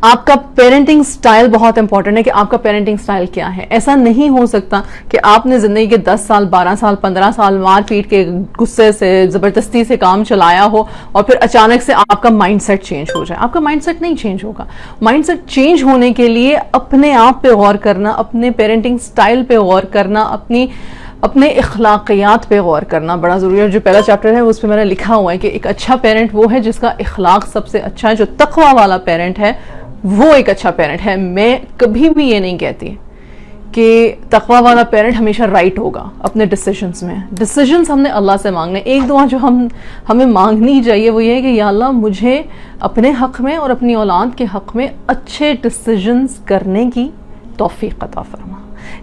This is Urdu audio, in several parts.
آپ کا پیرنٹنگ سٹائل بہت امپورٹنٹ ہے کہ آپ کا پیرنٹنگ سٹائل کیا ہے. ایسا نہیں ہو سکتا کہ آپ نے زندگی کے 10 سال 12 سال 15 سال مار پیٹ کے غصے سے زبردستی سے کام چلایا ہو اور پھر اچانک سے آپ کا مائنڈ سیٹ چینج ہو جائے. آپ کا مائنڈ سیٹ نہیں چینج ہوگا. مائنڈ سیٹ چینج ہونے کے لیے اپنے آپ پہ غور کرنا, اپنے پیرنٹنگ سٹائل پہ غور کرنا, اپنے اخلاقیات پہ غور کرنا بڑا ضروری ہے. جو پہلا چیپٹر ہے اس پہ میں نے لکھا ہوا ہے کہ ایک اچھا پیرنٹ وہ ہے جس کا اخلاق سب سے اچھا ہے. جو تقوی والا پیرنٹ ہے وہ ایک اچھا پیرنٹ ہے. میں کبھی بھی یہ نہیں کہتی کہ تقوی والا پیرنٹ ہمیشہ رائٹ ہوگا اپنے ڈیسیجنز میں. ڈیسیجنز ہم نے اللہ سے مانگنے. ایک دعا جو ہمیں مانگنی چاہیے وہ یہ ہے کہ یا اللہ مجھے اپنے حق میں اور اپنی اولاد کے حق میں اچھے ڈیسیجنز کرنے کی توفیق عطا فرما.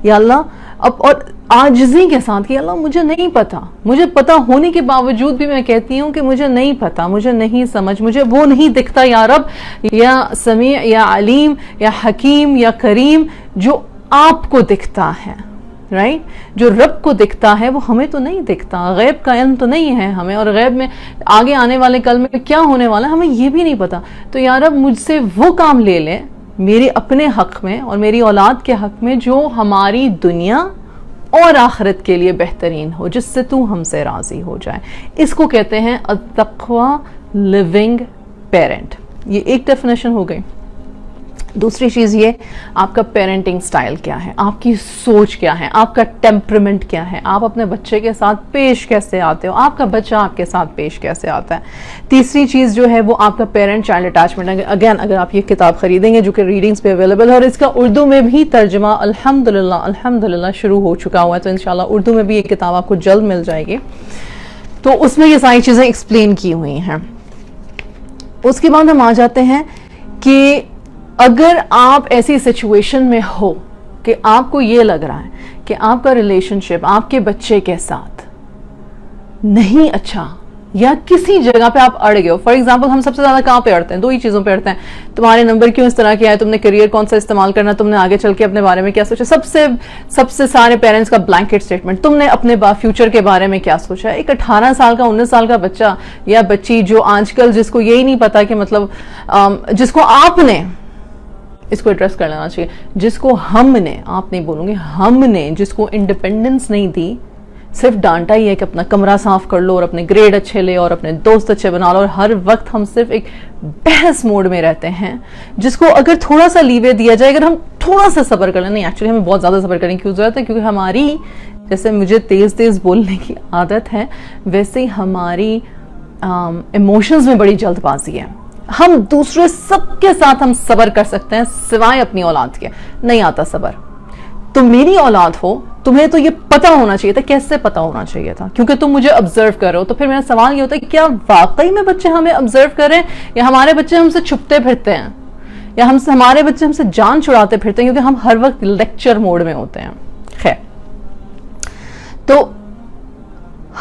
یا اللہ اور عاجزی کے ساتھ کہ اللہ مجھے نہیں پتا, مجھے پتا ہونے کے باوجود بھی میں کہتی ہوں کہ مجھے نہیں پتا, مجھے نہیں سمجھ, مجھے وہ نہیں دکھتا یا رب یا سمیع یا علیم یا حکیم یا کریم جو آپ کو دکھتا ہے. رائٹ, جو رب کو دکھتا ہے وہ ہمیں تو نہیں دکھتا. غیب کا علم تو نہیں ہے ہمیں, اور غیب میں آگے آنے والے کل میں کیا ہونے والا ہے ہمیں یہ بھی نہیں پتا. تو یا رب مجھ سے وہ کام لے لے میرے اپنے حق میں اور میری اولاد کے حق میں جو ہماری دنیا اور آخرت کے لیے بہترین ہو, جس سے تو ہم سے راضی ہو جائے. اس کو کہتے ہیں التقوی لیونگ پیرنٹ. یہ ایک ڈیفینیشن ہو گئی. دوسری چیز یہ آپ کا پیرنٹنگ سٹائل کیا ہے, آپ کی سوچ کیا ہے, آپ کا ٹیمپرمنٹ کیا ہے, آپ اپنے بچے کے ساتھ پیش کیسے آتے ہو, آپ کا بچہ آپ کے ساتھ پیش کیسے آتا ہے. تیسری چیز جو ہے وہ آپ کا پیرنٹ چائلڈ اٹیچمنٹ. اگین اگر آپ یہ کتاب خریدیں گے جو کہ ریڈنگز پہ اویلیبل ہے اور اس کا اردو میں بھی ترجمہ الحمدللہ شروع ہو چکا ہوا ہے, تو انشاءاللہ اردو میں بھی یہ کتاب آپ کو جلد مل جائے گی. تو اس میں یہ ساری چیزیں ایکسپلین کی ہوئی ہیں. اس کے بعد ہم آ جاتے ہیں کہ اگر آپ ایسی سچویشن میں ہو کہ آپ کو یہ لگ رہا ہے کہ آپ کا ریلیشن شپ آپ کے بچے کے ساتھ نہیں اچھا, یا کسی جگہ پہ آپ اڑ گئے ہو. فار ایگزامپل ہم سب سے زیادہ کہاں پہ اڑتے ہیں؟ دو ہی چیزوں پہ اڑتے ہیں. تمہارے نمبر کیوں اس طرح کے آئے, تم نے کریئر کون سا استعمال کرنا, تم نے آگے چل کے اپنے بارے میں کیا سوچا. سب سے سارے پیرنٹس کا بلینکٹ اسٹیٹمنٹ, تم نے اپنے فیوچر کے بارے میں کیا سوچا. ایک 18 سال کا 19 سال کا بچہ یا بچی جو آج کل جس کو یہی نہیں پتا کہ مطلب جس کو آپ نے اس کو ایڈریس کر لینا چاہیے, جس کو ہم نے, آپ نہیں بولوں گے, ہم نے جس کو انڈیپینڈنس نہیں دی, صرف ڈانٹا ہی ہے کہ اپنا کمرہ صاف کر لو اور اپنے گریڈ اچھے لے اور اپنے دوست اچھے بنا لو, اور ہر وقت ہم صرف ایک بحث موڈ میں رہتے ہیں, جس کو اگر تھوڑا سا لیوے دیا جائے, اگر ہم تھوڑا سا صبر کر لیں. نہیں, ایکچولی ہمیں بہت زیادہ صبر کرنے کی ضرورت ہے, کیونکہ ہماری جیسے مجھے تیز بولنے کی عادت ہے ویسے ہی ہماری ایموشنز میں بڑی جلد بازی ہے. ہم دوسرے سب کے ساتھ ہم صبر کر سکتے ہیں سوائے اپنی اولاد کے, نہیں آتا صبر. تو میری اولاد ہو, تمہیں تو یہ پتا ہونا چاہیے تھا. کیسے پتا ہونا چاہیے تھا؟ کیونکہ تم مجھے آبزرو کر رہے ہو. تو پھر میرا سوال یہ ہوتا ہے کہ کیا واقعی میں بچے ہمیں آبزرو کر رہے ہیں, یا ہمارے بچے ہم سے چھپتے پھرتے ہیں, یا ہمارے بچے ہم سے جان چھڑاتے پھرتے ہیں کیونکہ ہم ہر وقت لیکچر موڈ میں ہوتے ہیں. خیر, تو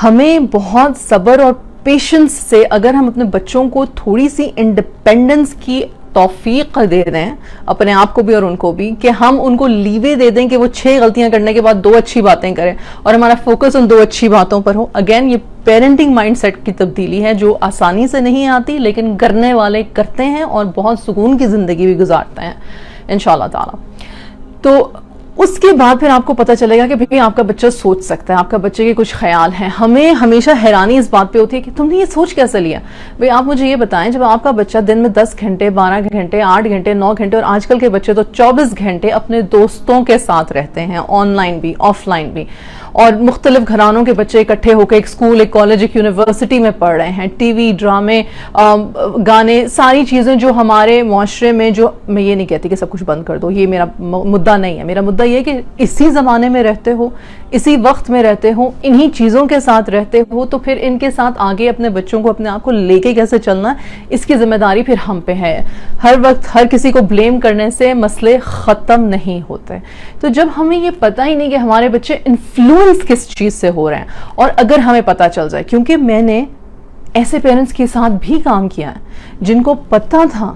ہمیں بہت صبر اور پیشنس سے اگر ہم اپنے بچوں کو تھوڑی سی انڈیپینڈنس کی توفیق دے دیں, اپنے آپ کو بھی اور ان کو بھی, کہ ہم ان کو لیوے دے دیں کہ وہ 6 غلطیاں کرنے کے بعد 2 اچھی باتیں کریں اور ہمارا فوکس ان 2 اچھی باتوں پر ہو. اگین یہ پیرنٹنگ مائنڈ سیٹ کی تبدیلی ہے جو آسانی سے نہیں آتی, لیکن کرنے والے کرتے ہیں اور بہت سکون کی زندگی بھی گزارتے ہیں انشاءاللہ تعالی. تو اس کے بعد پھر آپ کو پتہ چلے گا کہ بھئی آپ کا بچہ سوچ سکتا ہے, آپ کا بچے کے کچھ خیال ہیں. ہمیں ہمیشہ حیرانی اس بات پہ ہوتی ہے کہ تم نے یہ سوچ کیسے لیا. بھئی آپ مجھے یہ بتائیں, جب آپ کا بچہ دن میں 10 گھنٹے 12 گھنٹے 8 گھنٹے 9 گھنٹے, اور آج کل کے بچے تو 24 گھنٹے اپنے دوستوں کے ساتھ رہتے ہیں, آن لائن بھی آف لائن بھی, اور مختلف گھرانوں کے بچے اکٹھے ہو کے ایک اسکول, ایک کالج, ایک یونیورسٹی میں پڑھ رہے ہیں, ٹی وی, ڈرامے, گانے, ساری چیزیں جو ہمارے معاشرے میں, جو میں یہ نہیں کہتی کہ سب کچھ بند کر دو, یہ میرا مدعا نہیں ہے. میرا مدعا یہ کہ اسی زمانے میں رہتے ہو, اسی وقت میں رہتے ہو, انہی چیزوں کے ساتھ رہتے ہو, تو پھر ان کے ساتھ آگے اپنے بچوں کو, اپنے آپ کو لے کے کیسے چلنا ہے, اس کی ذمہ داری پھر ہم پہ ہے. ہر وقت ہر کسی کو بلیم کرنے سے مسئلے ختم نہیں ہوتے. تو جب ہمیں یہ پتہ ہی نہیں کہ ہمارے بچے انفلوئنس کس چیز سے ہو رہے ہیں, اور اگر ہمیں پتہ چل جائے, کیونکہ میں نے ایسے پیرنٹس کے ساتھ بھی کام کیا ہے جن کو پتہ تھا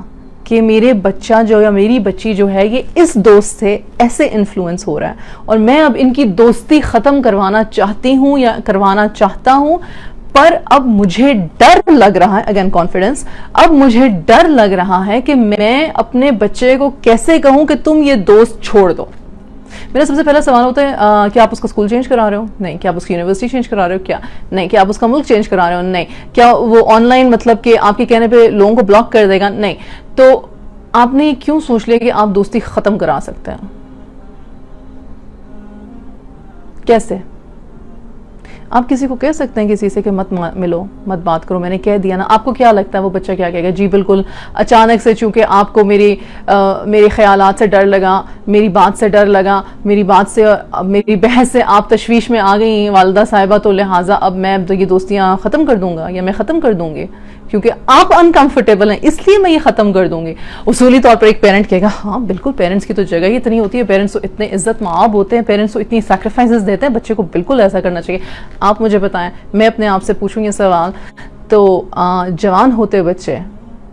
کہ میرے بچہ جو یا میری بچی جو ہے یہ اس دوست سے ایسے انفلوئنس ہو رہا ہے, اور میں اب ان کی دوستی ختم کروانا چاہتی ہوں یا کروانا چاہتا ہوں, پر اب مجھے ڈر لگ رہا ہے, اگین کانفیڈنس, اب مجھے ڈر لگ رہا ہے کہ میں اپنے بچے کو کیسے کہوں کہ تم یہ دوست چھوڑ دو. میرا سب سے پہلا سوال ہوتا ہے کیا آپ اس کا اسکول چینج کرا رہے ہو؟ نہیں. کیا آپ اس کی یونیورسٹی چینج کرا رہے ہو؟ کیا نہیں. کیا آپ اس کا ملک چینج کرا رہے ہو؟ نہیں. کیا وہ آن لائن مطلب کہ آپ کے کہنے پہ لوگوں کو بلاک کر دے گا؟ نہیں. تو آپ نے کیوں سوچ لیا کہ آپ دوستی ختم کرا سکتے ہیں؟ کیسے؟ آپ کسی کو کہہ سکتے ہیں کسی سے کہ مت ملو, مت بات کرو, میں نے کہہ دیا نا. آپ کو کیا لگتا ہے وہ بچہ کیا کہے گا؟ جی بالکل, اچانک سے چونکہ آپ کو میرے خیالات سے ڈر لگا, میری بات سے ڈر لگا, میری بات سے, میری بحث سے آپ تشویش میں آ گئی والدہ صاحبہ, تو لہٰذا اب میں یہ دوستیاں ختم کر دوں گا یا میں ختم کر دوں گی کیونکہ آپ انکمفرٹیبل ہیں اس لیے میں یہ ختم کر دوں گی. اصولی طور پر ایک پیرنٹ کہے گا ہاں بالکل, پیرنٹس کی تو جگہ ہی اتنی ہوتی ہے, پیرنٹس تو اتنے عزت مآب ہوتے ہیں, پیرنٹس تو اتنی سیکریفائسز دیتے ہیں, بچے کو بالکل ایسا کرنا چاہیے. آپ مجھے بتائیں, میں اپنے آپ سے پوچھوں یہ سوال, تو جوان ہوتے بچے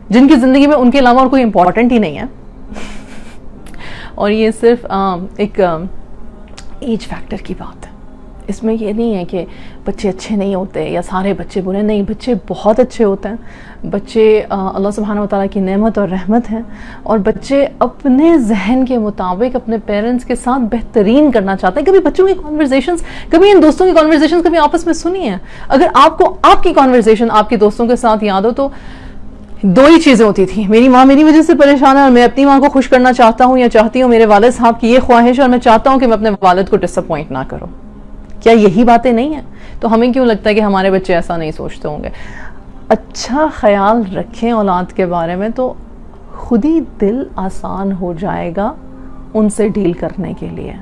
جن کی زندگی میں ان کے علاوہ اور کوئی امپورٹنٹ ہی نہیں ہے اور یہ صرف ایک ایج فیکٹر کی بات ہے, اس میں یہ نہیں ہے کہ بچے اچھے نہیں ہوتے یا سارے بچے برے, نہیں, بچے بہت اچھے ہوتے ہیں. بچے اللہ سبحانہ وتعالیٰ کی نعمت اور رحمت ہیں, اور بچے اپنے ذہن کے مطابق اپنے پیرنٹس کے ساتھ بہترین کرنا چاہتے ہیں. کبھی بچوں کی کانورزیشنز, کبھی ان دوستوں کی کانورزیشنز کبھی آپس میں سنی ہیں. اگر آپ کو آپ کی کانورزیشن آپ کے دوستوں کے ساتھ یاد ہو تو دو ہی چیزیں ہوتی تھیں, میری ماں میری وجہ سے پریشان ہے اور میں اپنی ماں کو خوش کرنا چاہتا ہوں یا چاہتی ہوں, میرے والد صاحب کی یہ خواہش ہے اور میں چاہتا ہوں کہ میں اپنے والد کو ڈس اپوائنٹ نہ کروں. کیا یہی باتیں نہیں ہیں؟ تو ہمیں کیوں لگتا ہے کہ ہمارے بچے ایسا نہیں سوچتے ہوں گے؟ اچھا خیال رکھیں اولاد کے بارے میں تو خود ہی دل آسان ہو جائے گا ان سے ڈیل کرنے کے لیے.